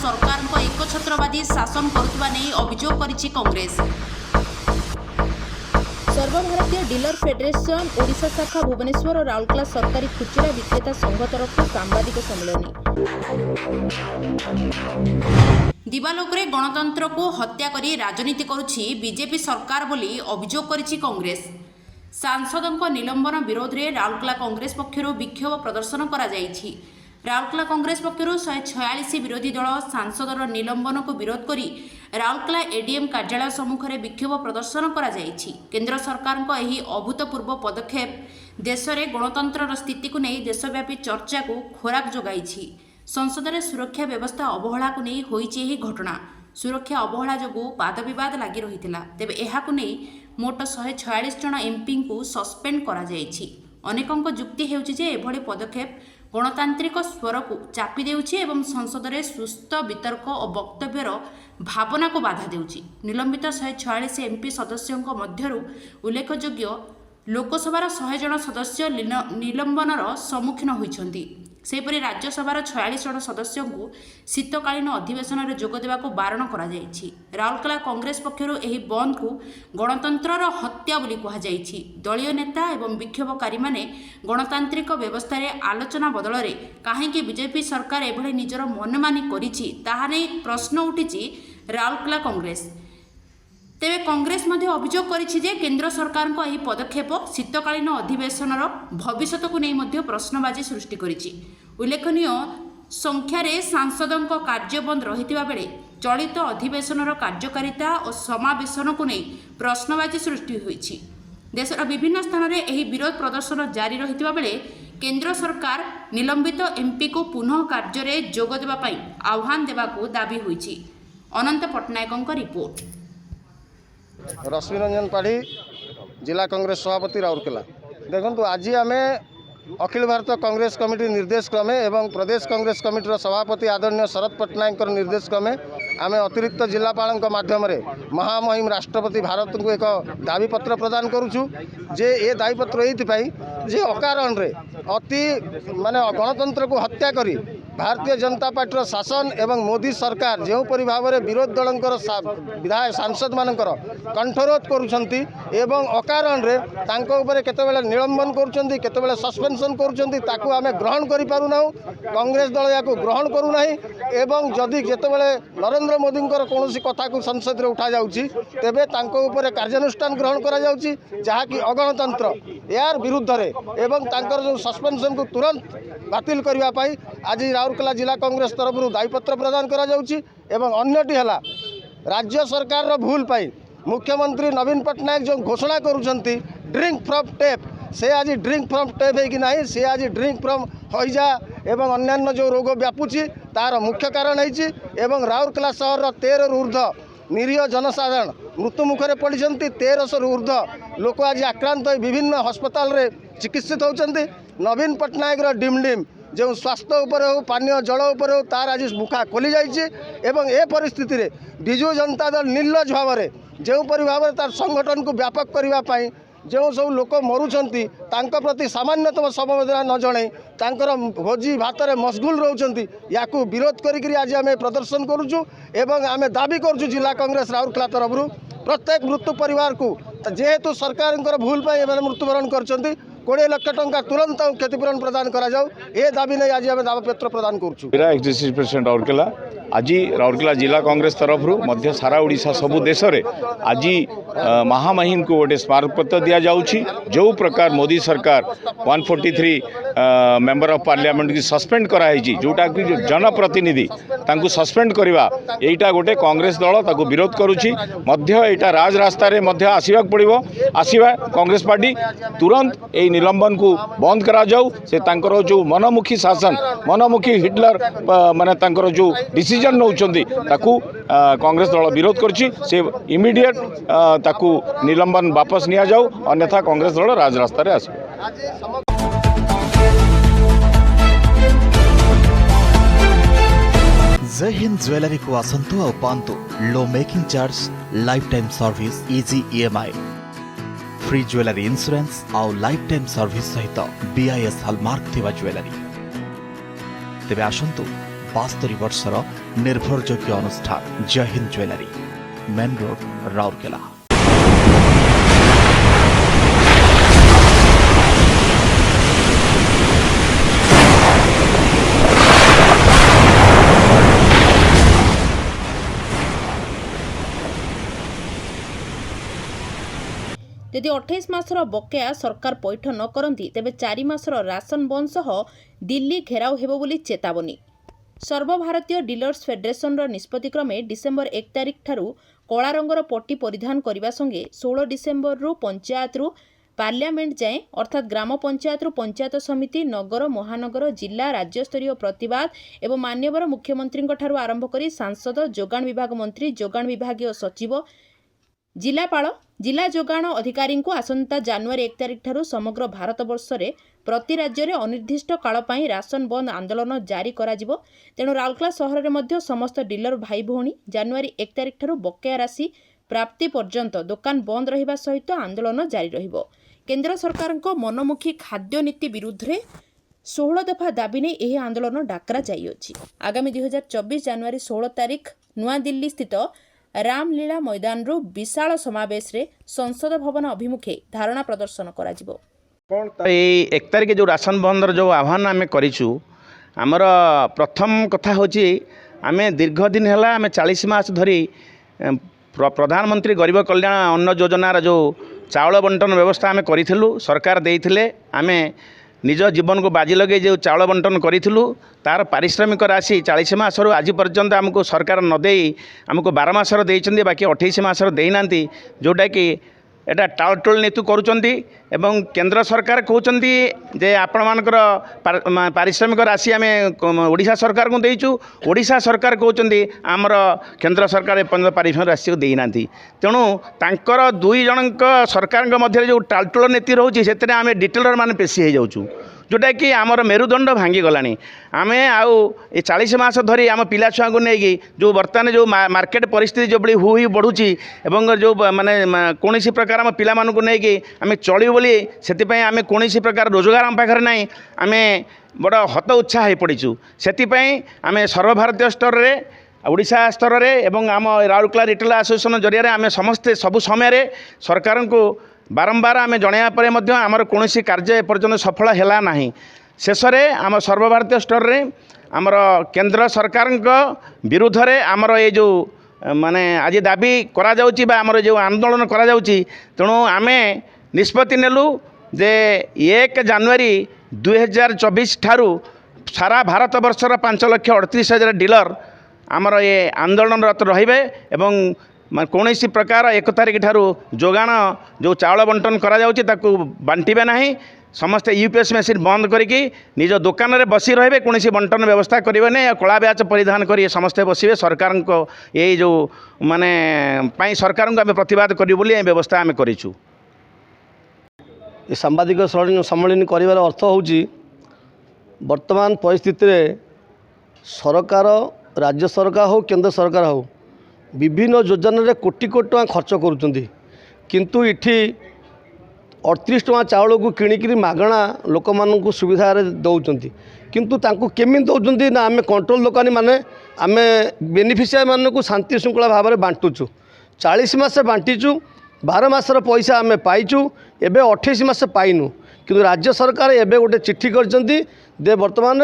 सरकार एकछत्रवादी शासन करुवा नहीं अभियोग करिछि कांग्रेस। सर्वभारतीय डीलर फेडरेशन ओडिशा शाखा भुवनेश्वर और राउरकेला सरकारी खुचरा विक्रेता संघ तरफ सांबादिक सम्मेलन। दिवालोकरे गणतंत्र को हत्या करी राजनीति करुछि बीजेपी सरकार बोली अभियोग करिछि कांग्रेस। सांसदों निलंबन विरोध में राउरकेला कांग्रेस पक्षर विक्षोभ प्रदर्शन करा जायछि। राउरकेला कांग्रेस पक्षर 146 विरोधी दल सांसदर निलंबन को विरोध करी राउरकेला एडीएम कार्यालय सम्मुखें विक्षोभ प्रदर्शन करा जायछि। केंद्र सरकार को यही अभूतपूर्व पदक्षेप देश में गणतंत्र स्थिति को नहीं देशव्यापी चर्चा को खोराक जोगाइछि। संसद में सुरक्षा व्यवस्था अवहेला को नहीं होइछि एही घटना। सुरक्षा अवहेला जोगु वाद विवाद लगी रही तेबे एहाकु नहीं मोट 146 जन एमपी को सस्पेंड करा जायछि। अनेकों युक्ति हेउछि जे एभଳି पदक्षेप गणतांत्रिक स्वर को चापी देउछि एवं संसद में सुस्थ वितर्क और वक्तव्यर भावना को बाधा देउछि। निलंबित 146 एमपी सदस्यों मध्यरु उल्लेखयोग्य लोकसभार 100 जन सदस्य निलंबनर सम्मुखीन होइछन्ति। सेपरि राज्यसभार 46 जन सदस्यों को शीतकालीन अधिवेशन में जोग देवा को बारण करा जायछि। राउरकेला कांग्रेस पक्षर एही बंद को गणतंत्रर हत्या बोली कहा जायछि। दलीय नेता एवं विक्षोभकारी माने गणतांत्रिक व्यवस्था रे आलोचना बदल रे काहेकि बीजेपी सरकार एभଳି निजर मनमानी करिछि ताहा नै प्रश्न उठिछि राउरकेला कांग्रेस। तेबे कांग्रेस मध्य अभियोग करिछि जे केंद्र सरकार को यही पदक्षेप शीतकालीन अधिवेशनर भविष्य को नहीं मध्य प्रश्नबाजी सृष्टि करिछि। उल्लेखनीय संख्यार सांसदों कार्य बंद रहितिबा बेले चलित अधिवेशनर कार्यकारिता और समावेशन को नहीं प्रश्नबाजी सृष्टि होइछि। देशर विभिन्न स्थान में यही विरोध प्रदर्शन जारी रहितिबा बेले केंद्र सरकार निलंबित एमपी को पुनः कार्य में जोग देबा पई आह्वान देबाकू दाबी होइछि। अनंत पट्टनायकଙ୍କ रिपोर्ट। रश्मिरंजन पाढ़ी जिला कांग्रेस सभापति राउरकेला। देखु आज आम अखिल भारत कांग्रेस कमिटी निर्देश क्रमे एवं प्रदेश कांग्रेस कमिटीर सभापति आदरणीय शरद पट्टनायक निर्देश क्रमे आम अतिरिक्त जिलापाल माध्यम महामहिम राष्ट्रपति भारत को एक दाबीपत्र प्रदान करुचु जे ए दाबीपत्र ये अकारण अति माने गणतंत्र को हत्या करी भारतीय जनता पार्टी शासन एवं मोदी सरकार जोपरी भाव में विरोध दलंकर विधायक सांसद मानकर कंठरोध करुछंती एवं अकारण रे तांको ऊपर केतेबेले निलंबन करुछंती केतेबेले सस्पेंशन करुछंती ताकू आमे ग्रहण करि पारु ना। कांग्रेस दल याकू ग्रहण करू नाही एवं जदि केतेबेले नरेंद्र मोदींकर कोनोसी कथा को संसद रे उठा जाउची तेबे तांको ऊपर कार्यानुष्ठान ग्रहण करा जाउची जहाँकि अगणतंत्र यार विरुद्ध रे एवं तांकर जो सस्पेंशन को तुरंत बातिल करबा पई आज राउरकेला जिला कांग्रेस तरफ दायीपत्र प्रदान करा जाउची। एवं अन्यटी हला राज्य सरकार रो भूल पाई मुख्यमंत्री नवीन पट्टनायक जो घोषणा करुछंती ड्रिंक फ्रॉम टैप से आज ड्रिंक फ्रॉम टैप है कि नहीं से आज ड्रिंक फ्रॉम हईजा एवं अन्यान्य जो रोग व्यापुची तार मुख्य कारण है। एवं राउरकेला सहर 13 ऊर्ध्व निरीह जनसाधारण मृत्यु मुखरे पड़ी 1300 ऊर्ध्व लोक आज आक्रांत विभिन्न अस्पताल रे चिकित्सित होती। नवीन पट्टनायक डिम जो स्वास्थ्य उपर हो पानीय जल उपर हो तार आज मुखा खोली जाइए। एवं ए परिस्थिति रे विजु जनता दल निर्लज भाव में जोपरी भाव में तार संगठन को व्यापक करने जो सब लोक मरुंट प्रति सामान्यतम समवेदना न जन तांकर भोजी भात में मशगुल रोचंती या विरोध करी आज आम प्रदर्शन करुचु एवं आम दाबी करुचु जिला कांग्रेस राउरकेला तरफ प्रत्येक मृत्यु परिवार को जेहेतु सरकार भूल मृत्युवरण कर 20 लाख टंका तुरंत क्षतिपूरण प्रदान करा जाऊ ए दाबी नहीं आज आम दाबपत्र प्रदान करुचु। एक्स प्रेसिडेंट राउरकेला आज राउरकेला जिला कांग्रेस तरफ मध्य सारा ओडिशा सबु देश रे आज महामहिम को गोटे स्मारकपत्र दि जाउछि। जो प्रकार मोदी सरकार 143 मेंबर ऑफ पार्लियामेंट की सस्पेंड कराई जोटा कि जनप्रतिनिधि तांकू सस्पेंड करवा एटा गोटे कांग्रेस दल ताकू विरोध करुछि मध्य एटा राज रास्ता रे मध्य आसीबा पड़िबो आसीबा कांग्रेस पार्टी तुरंत ए निलंबन को बंद करा जाऊ से तांकर जो मनमुखी शासन मनमुखी हिटलर माने तांकर जो डिसीजन नौचंदी ताकू कांग्रेस दल विरोध करछि से इमीडिएट ताकू निलंबन वापस निया जाऊ अन्यथा कांग्रेस दल राज रास्ता रे आसीबो। जय हिंद ज्वेलरी को आसंतु और पांतु low making charge lifetime service easy EMI free jewellery insurance और लाइफ टाइम सर्विस सहित बीआईएस हॉलमार्क थिबा ज्वेलरी तेबे आसंतु 72 ବର୍ଷର ନିର୍ଭରଯୋଗ୍ୟ ଅନୁଷ୍ଠାନ Jai Hind jewellery, main road, Rourkela. ଯଦି 28 ମାସର ବକେୟା ସରକାର ପୈଠ ନ କରନ୍ତି ତେବେ 4 ମାସର ରାସନ ବନ୍ଦ ସହ ଦିଲ୍ଲୀ ଘେରାଉ ହେବ ବୋଲି ଚେତାବନୀ। ସର୍ବଭାରତୀୟ ଡିଲର୍ସ ଫେଡେରେସନର ନିଷ୍ପତ୍ତି କ୍ରମେ ଡିସେମ୍ବର 1 ତାରିଖ ଠାରୁ କଳା ରଙ୍ଗର ପଟି ପରିଧାନ କରିବା ସଙ୍ଗେ 16 ଡିସେମ୍ବରରୁ ପଞ୍ଚାୟତରୁ ପାର୍ଲିଆମେଣ୍ଟ ଯାଏଁ ଅର୍ଥାତ୍ ଗ୍ରାମ ପଞ୍ଚାୟତରୁ ପଞ୍ଚାୟତ ସମିତି, ନଗର, ମହାନଗର, ଜିଲ୍ଲା, ରାଜ୍ୟସ୍ତରୀୟ ପ୍ରତିବାଦ ଏବଂ ମାନ୍ୟବର ମୁଖ୍ୟମନ୍ତ୍ରୀଙ୍କଠାରୁ ଆରମ୍ଭ କରି ସାଂସଦ, ଯୋଗାଣ ବିଭାଗ ମନ୍ତ୍ରୀ, ଯୋଗାଣ ବିଭାଗୀୟ ସଚିବ, ଜିଲ୍ଲାପାଳ, ଜିଲ୍ଲା ଯୋଗାଣ ଅଧିକାରୀଙ୍କୁ ଆସନ୍ତା ଜାନୁଆରୀ 1 ତାରିଖ ଠାରୁ ସମଗ୍ର ଭାରତବର୍ଷରେ ପ୍ରତି ରାଜ୍ୟରେ ଅନିର୍ଦ୍ଦିଷ୍ଟ କାଳ ପାଇଁ ରାସନ ବନ୍ଦ ଆନ୍ଦୋଳନ ଜାରି କରାଯିବ। ତେଣୁ ରାଉରକେଲା ସହରରେ ମଧ୍ୟ ସମସ୍ତ ଡିଲର ଭାଇ ଭଉଣୀ ଜାନୁଆରୀ 1 ତାରିଖ ଠାରୁ ବକେୟା ରାଶି ପ୍ରାପ୍ତି ପର୍ଯ୍ୟନ୍ତ ଦୋକାନ ବନ୍ଦ ରହିବା ସହିତ ଆନ୍ଦୋଳନ ଜାରି ରହିବ। କେନ୍ଦ୍ର ସରକାରଙ୍କ ମନମୁଖୀ ଖାଦ୍ୟ ନୀତି ବିରୁଦ୍ଧରେ 16 ଦଫା ଦାବି ନେଇ ଏହି ଆନ୍ଦୋଳନ ଡାକରା ଯାଇଅଛି। ଆଗାମୀ 2024 ଜାନୁଆରୀ 16 ତାରିଖ ନୂଆଦିଲ୍ଲୀ ସ୍ଥିତ ରାମଲୀଳା ମୈଦାନରୁ ବିଶାଳ ସମାବେଶରେ ସଂସଦ ଭବନ ଅଭିମୁଖେ ଧାରଣା ପ୍ରଦର୍ଶନ କରାଯିବ। এই 1 তারিখে যে রাসন বন্ধর যে আহ্বান আমি করেছু, আমার প্রথম কথা হচ্ছে আমি দীর্ঘদিন হল আমি 40 মাস ধরি প্রধানমন্ত্রী গরিব কল্যাণ অন্ন যোজনার যে চাউল বন্টন ব্যবস্থা আমি করেছিলু, সরকার দিয়েছিলে। আমি নিজ জীবনকে বাজি লগাই যে চাউল বন্টন করেছিলু তার পারিশ্রমিক রাশি 40 মাসর আজ পর্যন্ত আমি সরকার নদেই আমি 12 মাসর দিয়েছেন, বাকি 28 মাসর দেইনা, जोटा कि এটা টালটোল নীতি করছেন। এবং কেন্দ্র সরকার কৌন যে আপনার পারিশ্রমিক রাশি আমি ওড়িশা সরকার দিয়েছু, ওড়িশা সরকার কৌন আমার কেন্দ্র সরকার এপর্যন্ত পারিশ্রমিক রাশি দেইনা। তেণু তাঁর দুই জনক সরকার মধ্যে যে টালটোল নীতি রয়েছে সেতরে আমি ডিটেলর মানে পেশি হয়ে যাচ্ছু, जोटा कि आमर मेरुदंड भांगीगला। आम आउ 40 मास धरी आम पिला छुआ को लेकिन जो बर्तमान जो मार्केट परिस्थिति जो हु बढ़ुची एवं जो माने कौन प्रकार आम पिला को लेकिन आम चलू बोली से आम कौन प्रकार रोजगार आम पाखे ना, आम बड़ हत उत्साह हो पड़ीचु। से आम सर्वभारतीय स्तर में ओडिशा स्तर में एवं आम राउरकेला रिटेल एसोसिएशन जरिया आम समस्ते सबु समय सरकार को बारंबार आम जनाया पर आमर कौन कार्य एपर्यंत सफल है ना। शेष में आम सर्वभारतीय स्तर में आमर केंद्र सरकार विरुद्ध में आमर ये जो माने आज दाबी करा जाउची बा आमर जो आंदोलन करा जाउची, तेणु आम निष्पत्ति नेलु जे 1 जानुआरी 2024 ठारू सारा भारत वर्षर 5,38,000 डीलर आमर ये आंदोलनरत रहिबे एवं कौन प्रकार 1 तारिख ठारू जोगाण जो चाउल बंटन करा जाउची ताकू बांटिबे नहीं। समस्ते यूपीएस मेसीन बंद करिकी निज दुकान रे बसी रहिबे, कौन बंटन व्यवस्था करिबे नहीं। कला ब्याच परिधान करी समस्ते बसिबे। सरकार को यही जो माने पाई सरकार को आम प्रतिवाद करिबु बोली व्यवस्था आम करिछु। सांबादिक सम्मेलन कर अर्थ होउची वर्तमान परिस्थिति रे सरकार, राज्य सरकार हो, केंद्र सरकार हो, विभिन्न योजन कोटी कोटी टका खर्च करुँच, किंतु इठी 38 टका चाउल को किणिक मागणा लोक मानक सुविधा दौरान, किंतु तांको केमी दौरान ना आम कंट्रोल दुकानी माने आम बेनिफिशियरी मानक शांति श्रृंखला भाव में बांटुचु। 40 मास बांटीचु, 12 मासर पैसा आम पाइचु, एबे 28 मास पाइनु। किंतु राज्य सरकार एबे गोटे चिट्ठी करछंती दे वर्तमान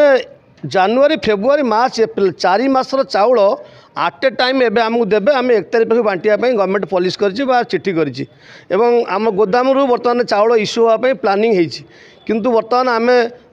जानुआरी, फेब्रुआरी, मार्च, एप्रिल 4 मासर चाउल आट ए टाइम एबे आमको देबे। आम 1 तारिख पाखे बांटिया गवर्नमेंट पॉलिसी करिछि बा चिट्ठी करिछि एवं आम गोदाम रु वर्तमान चाउल इश्यू होगा प्लानिंग होइछि, किंतु वर्तमान आम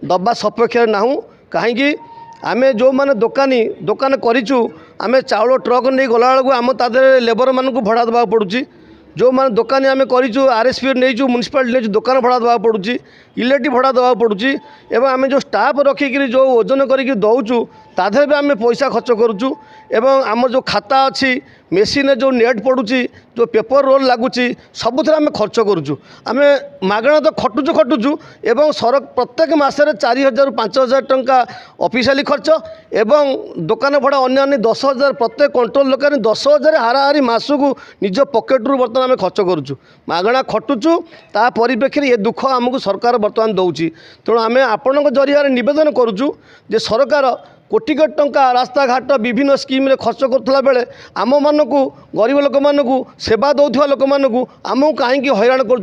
दबा सपक्ष नाहू। कहीं आम जो मैंने दुकान करिछु, आम चाउल ट्रक नहीं गला बेलू आम तादे लेबर मानक भड़ा देवा पड़ुछि। जो मैंने दुकानी आम करूँ आरएसपी नहीं म्यूनिसिपालिटी नहीं दुकान भड़ा देवा पड़ुछि, इलेक्ट्रिक भड़ा देवा पड़ुछि एवं आम जो स्टाफ रखिक जो ओजन करके दौचु ताधे भी आम पैसा खर्च करुचु। एवं आम जो खाता अच्छी मेसीन जो नेट पड़ुछि, जो पेपर रोल लगुच सबुथ आम खर्च करुचु। आम मागणा तो खटुचु एवं प्रत्येक मसरे 4,000 ରୁ 5,000 टंका ऑफिशियली खर्च एवं दुकान भड़ा अन्य 10,000 प्रत्येक कंट्रोल दुकान 10,000 हाराहारी मासक निज पकेट रु बर्तमान आम खर्च करुचु। मागणा खटुचु ता परिप्रेक्षी ये दुख आमको सरकार बर्तमान दौची। तेणु आम आपण जरिया निवेदन करुचु जे सरकार कोटी कोटी टंका रास्ताघाट विभिन्न स्कीम रे खर्च करुला बेले आम मानक गरीब लोक मानक सेवा दौथुवा लोक मानक आमको कहीं हैरान कर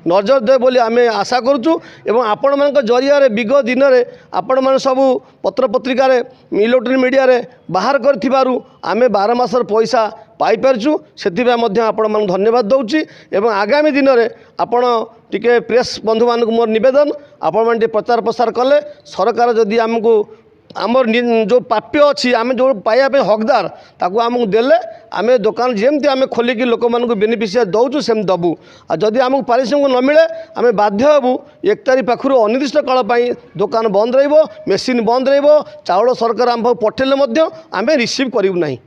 नजर दे बोली आम आशा करुचु एवं आपण मान जरिया विगत दिन में आपण मैंने सबू पत्र पत्रिकार इलेक्ट्रोनिक मीडिया रे बाहर कर आम 12 मासर पैसा पाइपरचु से आपण मान धन्यवाद दूची एवं आगामी दिन में आपण टिके प्रेस बंधु मानक मोर निवेदन आपण मैंने प्रचार प्रसार कले सरकार जदि आमको आमर जो प्राप्य अच्छी आम जो पाइबा हकदार ताकू आमको देले आम दुकान जमती आम खोलिकी लोक मान बेनिफिशियरी दौचु सेम दबू आ जदि आमको पारिश्रमिक न मिले आम बाध्य हेबू 1 तारिख पाखु अनिर्दिष्ट काल दुकान बंद रहिबो मेसीन बंद रहिबो चाउल सरकार आम पठेले आम रिसीव करिबु नहीं।